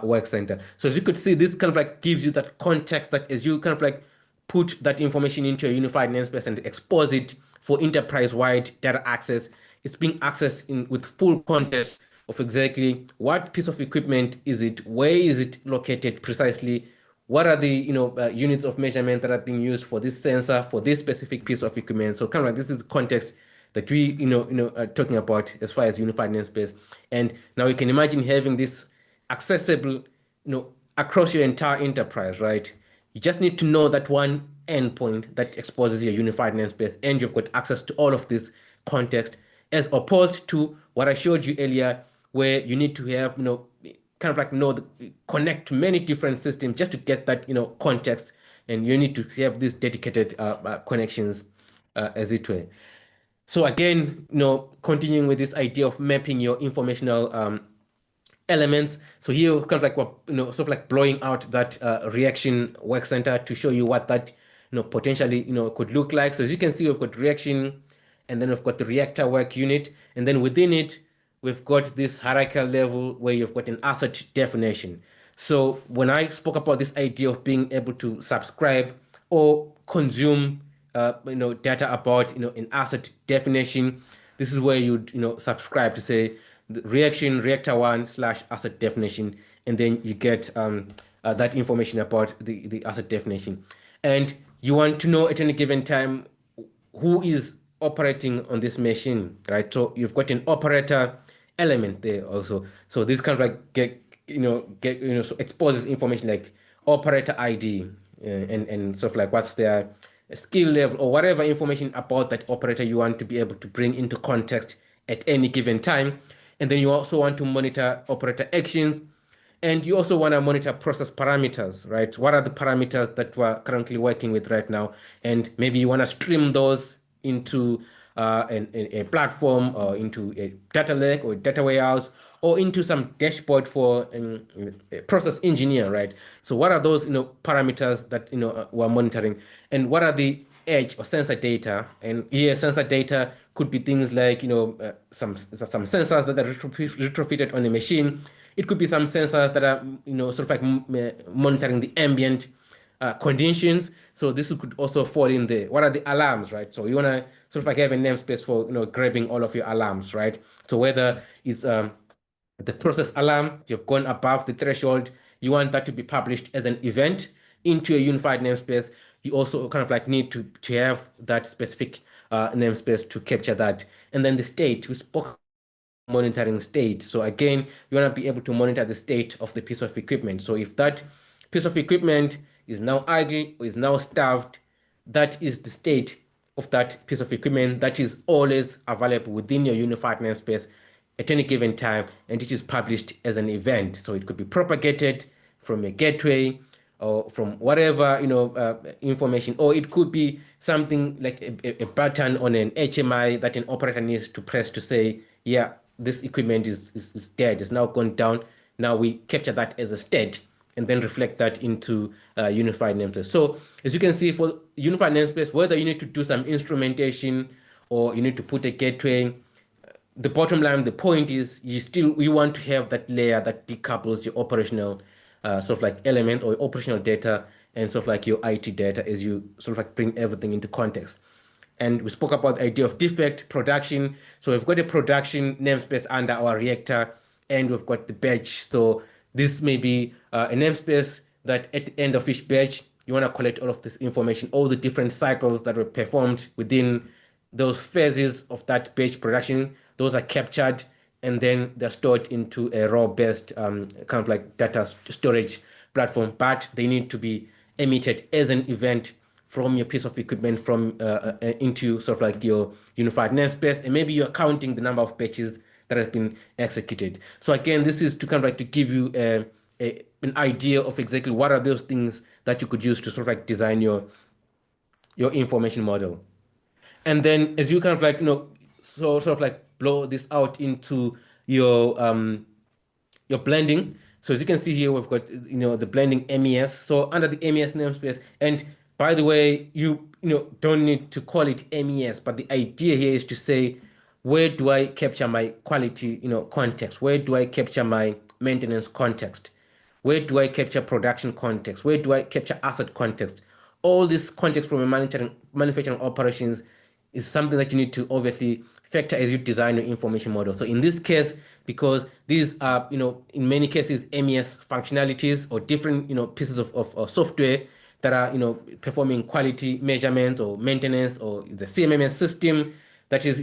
work center. So as you could see, this kind of like gives you that context that as you kind of like put that information into a unified namespace and expose it for enterprise-wide data access, it's being accessed with full context of exactly what piece of equipment is it, where is it located precisely, what are the units of measurement that are being used for this sensor for this specific piece of equipment. So kind of like this is context that we are talking about as far as unified namespace. And now you can imagine having this accessible across your entire enterprise, right? You just need to know that one endpoint that exposes your unified namespace, and you've got access to all of this context, as opposed to what I showed you earlier, where you need to have, kind of like connect to many different systems just to get that, context, and you need to have these dedicated connections, as it were. So again, continuing with this idea of mapping your informational elements. So here, kind of like what sort of like blowing out that reaction work center to show you what that potentially could look like. So as you can see, we've got reaction, and then we've got the reactor work unit, and then within it, we've got this hierarchical level where you've got an asset definition. So when I spoke about this idea of being able to subscribe or consume data about an asset definition, this is where you'd subscribe to say the reactor one / asset definition, and then you get that information about the asset definition. And you want to know at any given time who is operating on this machine, right? So you've got an operator element there also. So this kind of like so exposes information like operator ID, and sort of like what's their skill level or whatever information about that operator you want to be able to bring into context at any given time. And then you also want to monitor operator actions, and you also want to monitor process parameters, right? What are the parameters that we're currently working with right now? And maybe you want to stream those into a platform, or into a data lake or data warehouse, or into some dashboard for a process engineer, right? So what are those parameters that we're monitoring, and what are the edge or sensor data? And here sensor data could be things like some sensors that are retrofitted on a machine. It could be some sensors that are sort of like monitoring the ambient conditions. So this could also fall in there. What are the alarms, right? So you want to sort of like have a namespace for grabbing all of your alarms, right? So whether it's the process alarm, you've gone above the threshold, you want that to be published as an event into a unified namespace. You also kind of like need to have that specific namespace to capture that. And then the state, we spoke monitoring state. So again, you want to be able to monitor the state of the piece of equipment. So if that piece of equipment is now idle or is now starved, that is the state of that piece of equipment that is always available within your unified namespace at any given time, and it is published as an event. So it could be propagated from a gateway or from whatever information, or it could be something like a button on an HMI that an operator needs to press to say, yeah, this equipment is dead, it's now gone down. Now we capture that as a state and then reflect that into unified namespace. So as you can see, for unified namespace, whether you need to do some instrumentation or you need to put a gateway, the bottom line, the point is you want to have that layer that decouples your operational sort of like element or operational data and sort of like your IT data as you sort of like bring everything into context. And we spoke about the idea of defect production. So we've got a production namespace under our reactor, and we've got the batch. So this may be a namespace that at the end of each batch, you want to collect all of this information, all the different cycles that were performed within those phases of that batch production. Those are captured, and then they're stored into a raw-based kind of like data storage platform, but they need to be emitted as an event from your piece of equipment into sort of like your unified namespace, and maybe you're counting the number of batches that have been executed. So again, this is to kind of like to give you an idea of exactly what are those things that you could use to sort of like design your information model. And then as you kind of like sort of like blow this out into your blending. So as you can see here, we've got, the blending MES. So under the MES namespace, and by the way, you don't need to call it MES, but the idea here is to say, where do I capture my quality, context? Where do I capture my maintenance context? Where do I capture production context? Where do I capture asset context? All this context from a manufacturing operations is something that you need to obviously factor as you design your information model. So in this case, because these are, in many cases, MES functionalities or different, pieces of software that are, performing quality measurement or maintenance, or the CMMS system that is,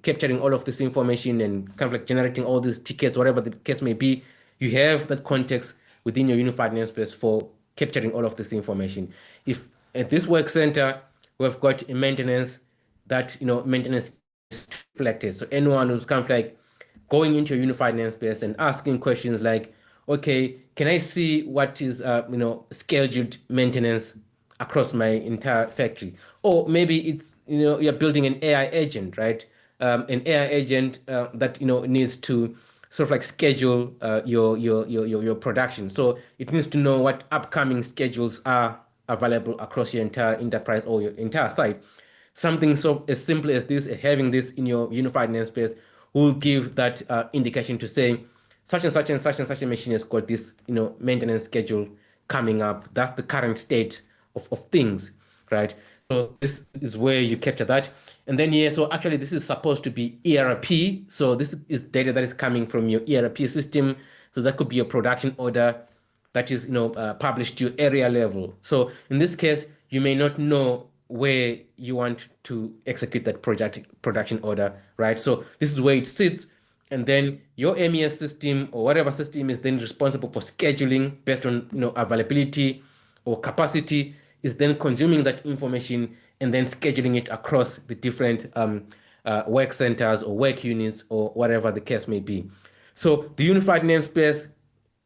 capturing all of this information and kind of like generating all these tickets, whatever the case may be. You have that context within your unified namespace for capturing all of this information. If at this work center, we've got a maintenance, that, maintenance is reflected. So anyone who's kind of like going into a unified namespace and asking questions like, okay, can I see what is, scheduled maintenance across my entire factory? Or maybe it's, you're building an AI agent, right? An AI agent that, needs to sort of like schedule your production. So it needs to know what upcoming schedules are available across your entire enterprise or your entire site. Something so as simple as this, having this in your unified namespace, will give that indication to say such and such and such and such a machine has got this, maintenance schedule coming up. That's the current state of things, right? So this is where you capture that. And then yeah, so actually this is supposed to be ERP. So this is data that is coming from your ERP system. So that could be a production order that is, published to your area level. So in this case, you may not know where you want to execute that production order, right? So this is where it sits, and then your MES system or whatever system is then responsible for scheduling based on, availability or capacity, is then consuming that information and then scheduling it across the different work centers or work units or whatever the case may be. So the unified namespace,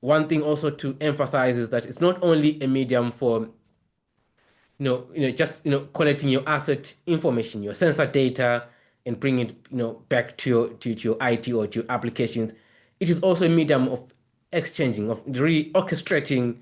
one thing also to emphasize is that it's not only a medium for just collecting your asset information, your sensor data, and bring it back to your IT or to your applications. It is also a medium of exchanging, of really orchestrating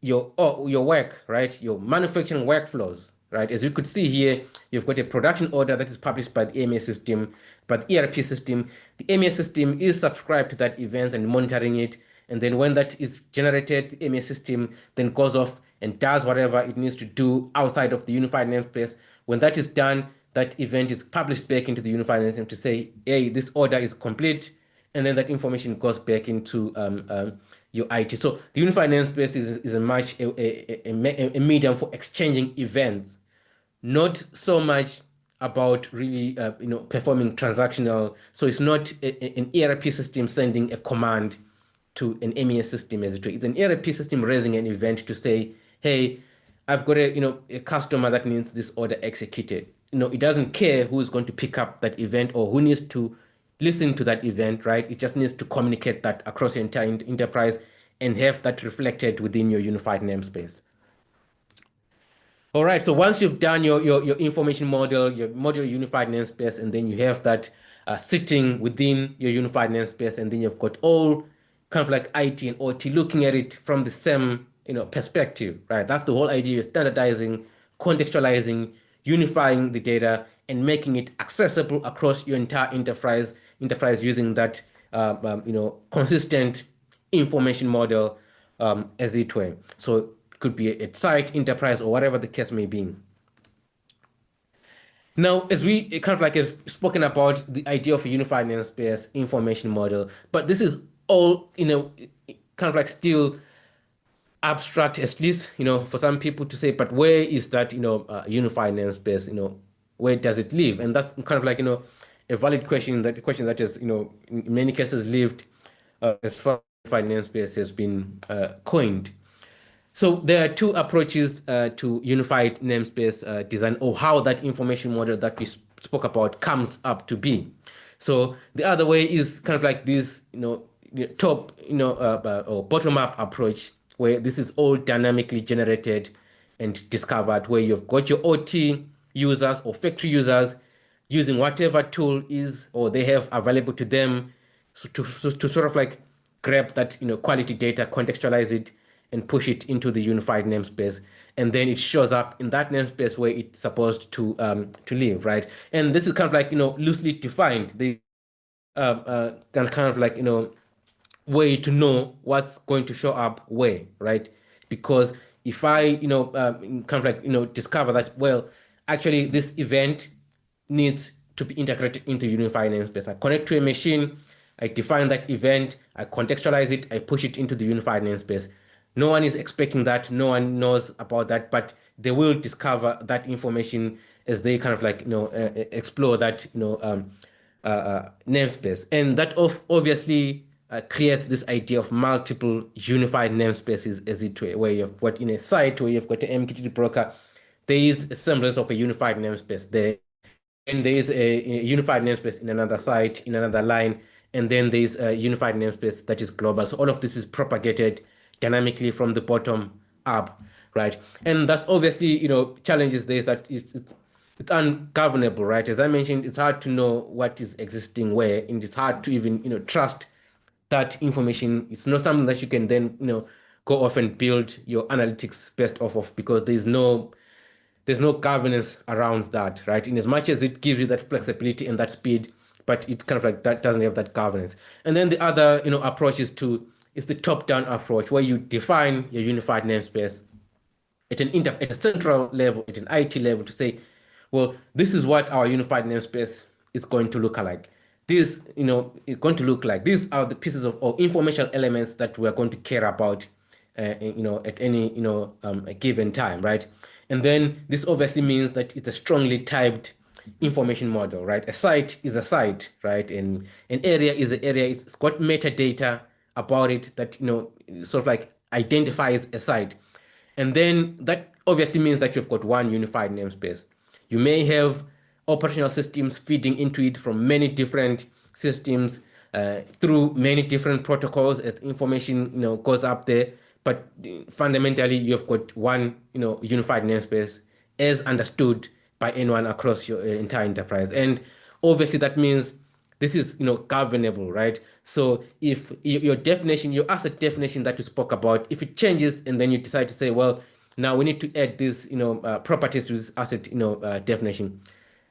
your work, right? Your manufacturing workflows, right? As you could see here, you've got a production order that is published by the MES system, but the ERP system, the MES system is subscribed to that event and monitoring it. And then when that is generated, the MES system then goes off and does whatever it needs to do outside of the unified namespace. When that is done, that event is published back into the unified namespace to say, hey, this order is complete. And then that information goes back into your IT. So the unified namespace is a medium for exchanging events, not so much about really performing transactional. So it's not an ERP system sending a command to an MES system as it were. It's an ERP system raising an event to say, hey, I've got a customer that needs this order executed. It doesn't care who's going to pick up that event or who needs to listen to that event, right? It just needs to communicate that across your entire enterprise and have that reflected within your unified namespace. All right, so once you've done your information model, your model unified namespace, and then you have that sitting within your unified namespace, and then you've got all kind of like IT and OT looking at it from the same perspective, right? That's the whole idea of standardizing, contextualizing, unifying the data, and making it accessible across your entire enterprise using that consistent information model as it were. So it could be a site, enterprise, or whatever the case may be. Now, as we kind of like have spoken about the idea of a unified namespace information model, but this is all, kind of like still abstract, at least, for some people to say, but where is that, unified namespace, where does it live? And that's kind of like, a valid question, that question that is, in many cases lived as far as unified namespace has been coined. So there are two approaches to unified namespace design, or how that information model that we spoke about comes up to be. So the other way is kind of like this, top, or bottom-up approach, where this is all dynamically generated and discovered, where you've got your OT users or factory users using whatever tool is or they have available to them, so to sort of like grab that, quality data, contextualize it, and push it into the unified namespace, and then it shows up in that namespace where it's supposed to live, right? And this is kind of like, loosely defined. The kind of like, way to know what's going to show up where, right? Because if I, kind of like, discover that, well, actually this event needs to be integrated into unified namespace. I connect to a machine, I define that event, I contextualize it, I push it into the unified namespace. No one is expecting that, no one knows about that, but they will discover that information as they kind of like, explore that, namespace. And that obviously creates this idea of multiple unified namespaces, as it were, where you've got in a site where you've got an MQTT broker, there is a semblance of a unified namespace there. And there is a unified namespace in another site, in another line, and then there's a unified namespace that is global. So all of this is propagated dynamically from the bottom up, right? And that's obviously, challenges there that it's ungovernable, right? As I mentioned, it's hard to know what is existing where, and it's hard to even, trust that information. It's not something that you can then, go off and build your analytics based off of, because there's no governance around that, right? In as much as it gives you that flexibility and that speed, but it kind of like that doesn't have that governance. And then the other, approach is the top-down approach, where you define your unified namespace at a central level, at an IT level, to say, well, this is what our unified namespace is going to look like. This, is going to look like. These are the pieces of or informational elements that we are going to care about, at any, a given time, right? And then this obviously means that it's a strongly typed information model, right? A site is a site, right? And an area is an area. It's got metadata about it that, sort of like identifies a site. And then that obviously means that you've got one unified namespace. You may have operational systems feeding into it from many different systems, through many different protocols as information, goes up there. But fundamentally, you've got one, unified namespace as understood by anyone across your entire enterprise. And obviously that means this is, governable, right? So if your definition, your asset definition that you spoke about, if it changes and then you decide to say, well, now we need to add these, properties to this asset, definition,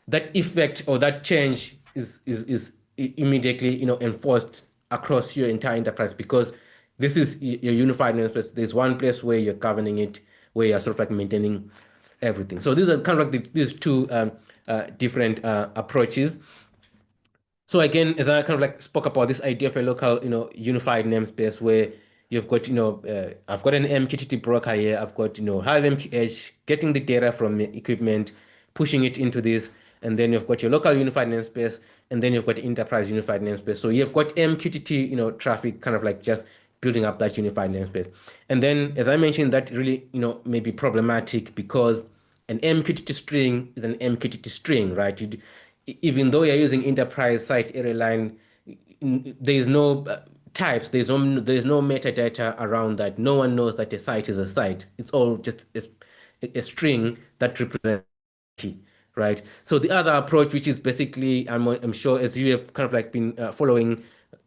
that effect or that change is immediately, enforced across your entire enterprise, because this is your unified namespace. There's one place where you're governing it, where you're sort of like maintaining everything. So these are kind of like these two different approaches. So again, as I kind of like spoke about this idea of a local, unified namespace, where you've got, I've got an MQTT broker here, I've got, HiveMQ getting the data from the equipment, pushing it into this, and then you've got your local unified namespace, and then you've got enterprise unified namespace. So you've got MQTT, traffic kind of like just building up that unified namespace. And then, as I mentioned, that really, may be problematic, because an MQTT string is an MQTT string, right? Even though you're using enterprise site array line, there is no types, there's no metadata around that. No one knows that a site is a site. It's all just a string that represents key, right? So the other approach, which is basically, I'm sure as you have kind of like been following,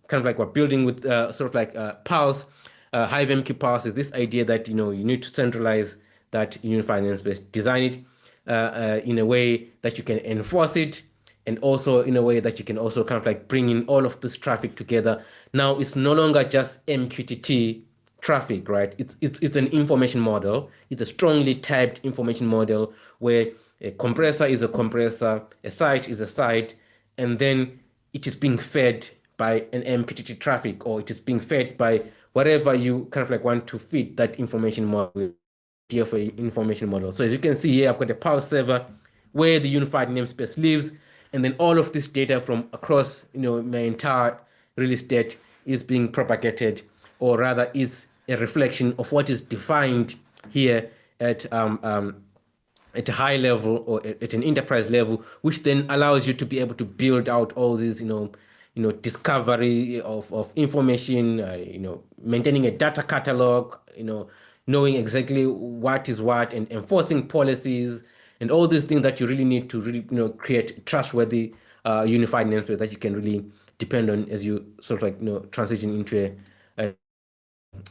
kind of like we're building with sort of like Pulse, HiveMQ Pulse, is this idea that, you need to centralize that unified namespace, design it in a way that you can enforce it, and also in a way that you can also kind of like bring in all of this traffic together. Now it's no longer just MQTT traffic, right? It's an information model. It's a strongly typed information model, where a compressor is a compressor, a site is a site, and then it is being fed by an MQTT traffic, or it is being fed by whatever you kind of like want to feed that information model, here for information model. So as you can see here, I've got a Pulse server where the unified namespace lives, and then all of this data from across, my entire real estate is being propagated, or rather is a reflection of what is defined here at a high level, or at an enterprise level, which then allows you to be able to build out all these, discovery of information, maintaining a data catalog, knowing exactly what is what, and enforcing policies, and all these things that you really need to really, create trustworthy unified namespace that you can really depend on as you sort of like, transition into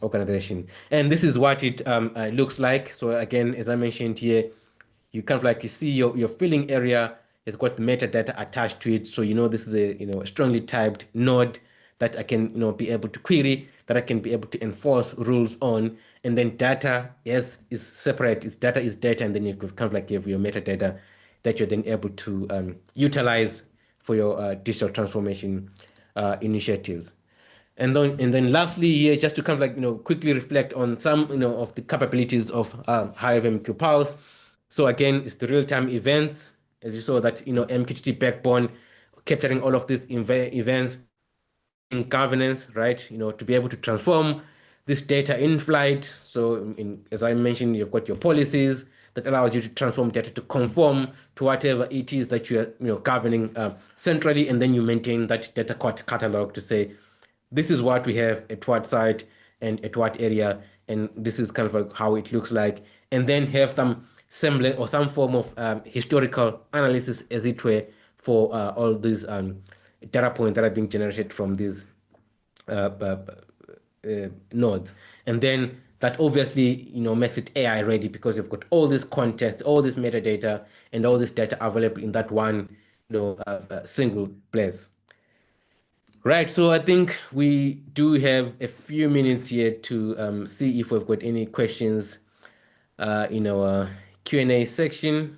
organization. And this is what it looks like. So again, as I mentioned here, you kind of like you see your filling area has got metadata attached to it. So you know this is a strongly typed node that I can be able to query, that I can be able to enforce rules on, and then data is separate. Is data is data, and then you could kind of like give your metadata that you're then able to utilize for your digital transformation initiatives. And then lastly here, just to kind of like quickly reflect on some of the capabilities of HiveMQ Pulse. So again, it's the real-time events, as you saw that MQTT backbone capturing all of these events in governance, right? To be able to transform this data in flight. So as I mentioned, you've got your policies that allows you to transform data to conform to whatever it is that you are governing centrally, and then you maintain that data catalog to say this is what we have at what site and at what area, and this is kind of like how it looks like, and then have some semblance or some form of historical analysis, as it were, for all these data points that are being generated from these uh, uh, nodes. And then that obviously makes it AI ready because you've got all this context, all this metadata, and all this data available in that one single place. Right, so I think we do have a few minutes here to see if we've got any questions in our Q&A section.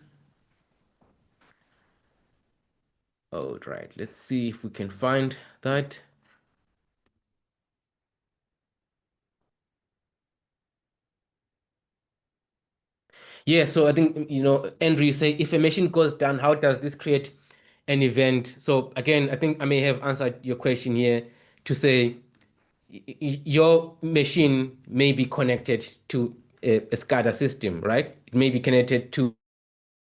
All right, let's see if we can find that. Yeah, so I think, Andrew, you say if a machine goes down, how does this create an event? So again, I think I may have answered your question here to say your machine may be connected to a SCADA system, right? It may be connected to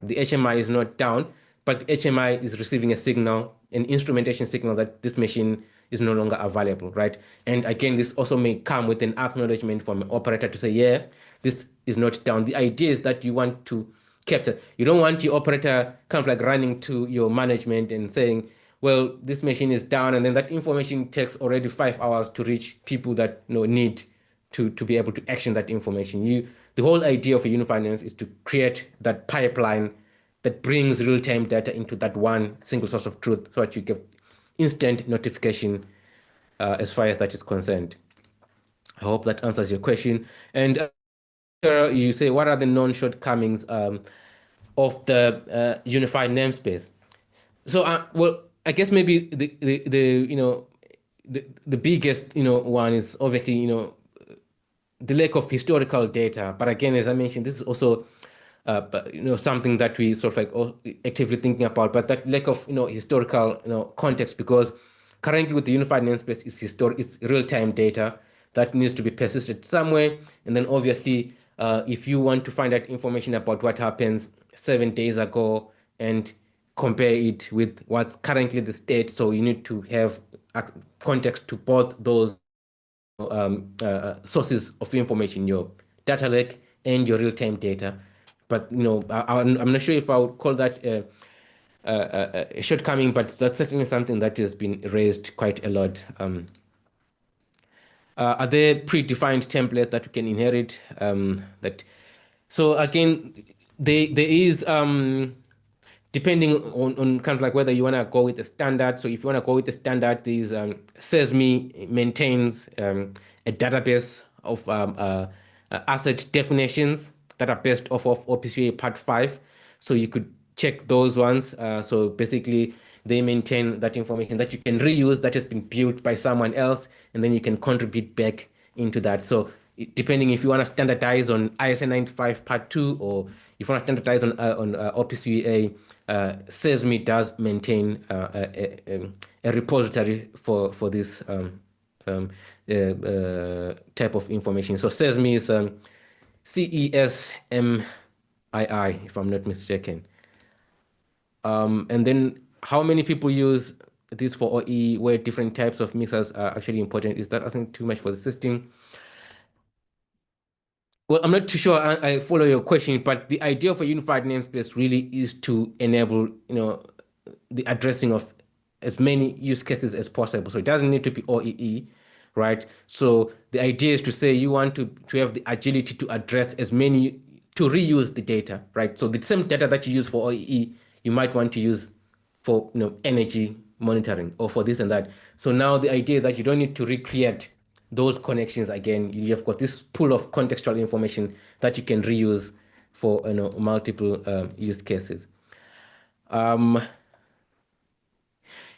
the HMI is not down, but the HMI is receiving a signal, an instrumentation signal that this machine is no longer available, right? And again, this also may come with an acknowledgement from an operator to say, yeah, this is not down. The idea is that you want to capture. You don't want your operator kind of like running to your management and saying, well, this machine is down, and then that information takes already 5 hours to reach people that need to be able to action that information. The whole idea of a unified finance is to create that pipeline that brings real-time data into that one single source of truth so that you get instant notification as far as that is concerned. I hope that answers your question. And you say, what are the known shortcomings of the unified namespace? So, well, I guess maybe the biggest one is obviously the lack of historical data. But again, as I mentioned, this is also something that we sort of like actively thinking about. But that lack of historical context, because currently with the unified namespace is it's real-time data that needs to be persisted somewhere, and then obviously if you want to find out information about what happens 7 days ago and compare it with what's currently the state, so you need to have context to both those sources of information, your data lake and your real-time data. But I'm not sure if I would call that a shortcoming, but that's certainly something that has been raised quite a lot. Are there predefined templates that you can inherit? So again, there is depending on kind of like whether you want to go with the standard. So if you want to go with the standard, these SESME maintains a database of asset definitions that are based off of OPCA Part 5. So you could check those ones. So basically, they maintain that information that you can reuse that has been built by someone else, and then you can contribute back into that. So depending if you want to standardize on ISA 95 Part 2, or if you want to standardize on OPCA, SESME does maintain a repository for this type of information. So SESME is CESMII, if I'm not mistaken. And then how many people use this for OE, where different types of mixers are actually important? Is that asking too much for the system? Well, I'm not too sure I follow your question, but the idea of a unified namespace really is to enable, the addressing of as many use cases as possible. So it doesn't need to be OEE, right? So the idea is to say you want to have the agility to address as many, to reuse the data, right? So the same data that you use for OEE, you might want to use for energy monitoring or for this and that. So now the idea that you don't need to recreate those connections again. You've got this pool of contextual information that you can reuse for multiple use cases.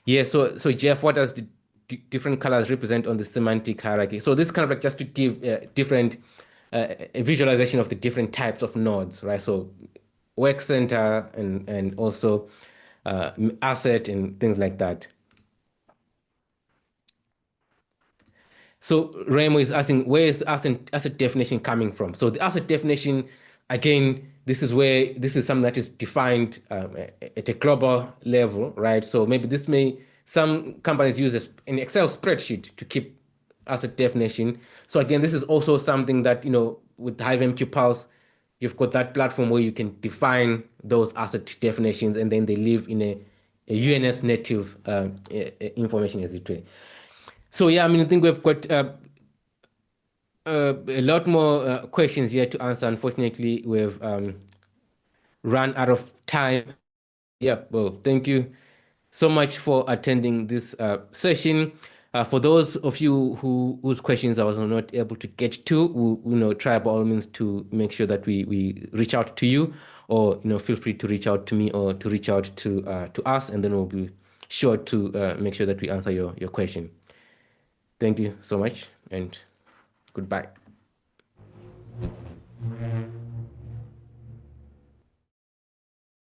Yeah, so Jeff, what does the different colors represent on the semantic hierarchy? So this kind of like just to give different a visualization of the different types of nodes, right? So work center and also asset and things like that. So Remo is asking, where is the asset definition coming from? So the asset definition, again, this is something that is defined at a global level, right? So maybe some companies use an Excel spreadsheet to keep asset definition. So again, this is also something that, with HiveMQ Pulse, you've got that platform where you can define those asset definitions and then they live in a UNS native information as it were. So yeah, I mean, I think we've got a lot more questions here to answer. Unfortunately, we've run out of time. Yeah, well, thank you so much for attending this session. For those of you whose questions I was not able to get to, try by all means to make sure that we reach out to you, or feel free to reach out to me or to reach out to us, and then we'll be sure to make sure that we answer your question. Thank you so much, and goodbye.